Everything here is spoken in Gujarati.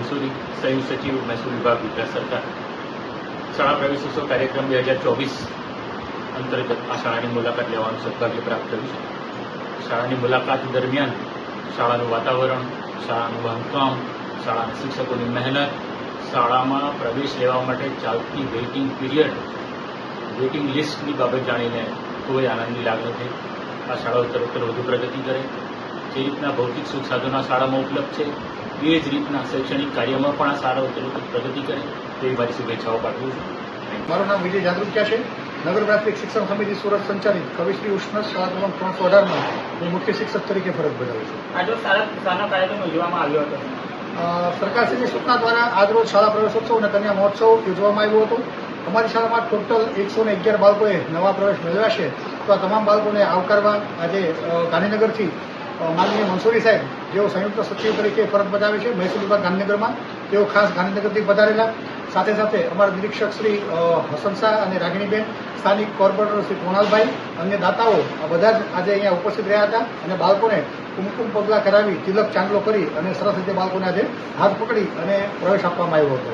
મંસૂરી, સંયુક્ત સચિવ મહેસૂલ વિભાગ, ગુજરાત સરકાર. શાળા પ્રવેશોત્સવ કાર્યક્રમ 2024 અંતર્ગત આ શાળાની મુલાકાત લેવાનું સદભાગ્ય પ્રાપ્ત થયું છે. શાળાની મુલાકાત દરમિયાન શાળાનું વાતાવરણ, શાળાનું બાંધકામ, શાળાના શિક્ષકોની મહેનત, શાળામાં પ્રવેશ લેવા માટે ચાલતી વેઇટિંગ પીરિયડ, વેઇટિંગ લિસ્ટની બાબત જાણીને ખૂબ જ આનંદની લાગણી થઈ. આ શાળા ઉત્તરોત્તર વધુ પ્રગતિ કરે, જે રીતના ભૌતિક સુખ સાધનો શાળામાં ઉપલબ્ધ છે એ જ રીતના શૈક્ષણિક કાર્યમાં પણ આ શાળા ઉત્તરોત્તર પ્રગતિ કરે તેવી મારી શુભેચ્છાઓ પાઠવું છું. મારું નામ વિજય જાગૃત્યા છે. નગર પ્રાથમિક શિક્ષણ સમિતિ સુરત સંચાલિત કવિશ્રી ઉષ્ણસ શાળા ક્રમાંક 318માં હું મુખ્ય શિક્ષક તરીકે ફરજ બજાવું છું. આજે શાળાનો કાર્યક્રમ યોજવામાં આવ્યો હતો. સરકારશ્રીની સૂચના દ્વારા આજરોજ શાળા પ્રવેશોત્સવ અને કન્યા મહોત્સવ યોજવામાં આવ્યો હતો. અમારી શાળામાં ટોટલ 111 બાળકોએ નવા પ્રવેશ મેળવ્યા છે. તો આ તમામ બાળકોને આવકારવા આજે ગાંધીનગરથી માનનીય મંસૂરી સાહેબ, જેઓ સંયુક્ત સચિવ તરીકે ફરજ બજાવે છે મહેસૂલ વિભાગ ગાંધીનગરમાં, તેઓ ખાસ ગાંધીનગરથી પધારેલા. સાથે સાથે અમારા નિરીક્ષક શ્રી હસન શાહ અને રાગીણીબેન, સ્થાનિક કોર્પોરેટર શ્રી કુણાલભાઈ, અન્ય દાતાઓ આ બધા જ આજે અહીંયા ઉપસ્થિત રહ્યા હતા અને બાળકોને કુમકુમ પગલાં કરાવી, તિલક ચાંદલો કરી અને સરસ રીતે બાળકોને આજે હાથ પકડી અને પ્રવેશ આપવામાં આવ્યો હતો.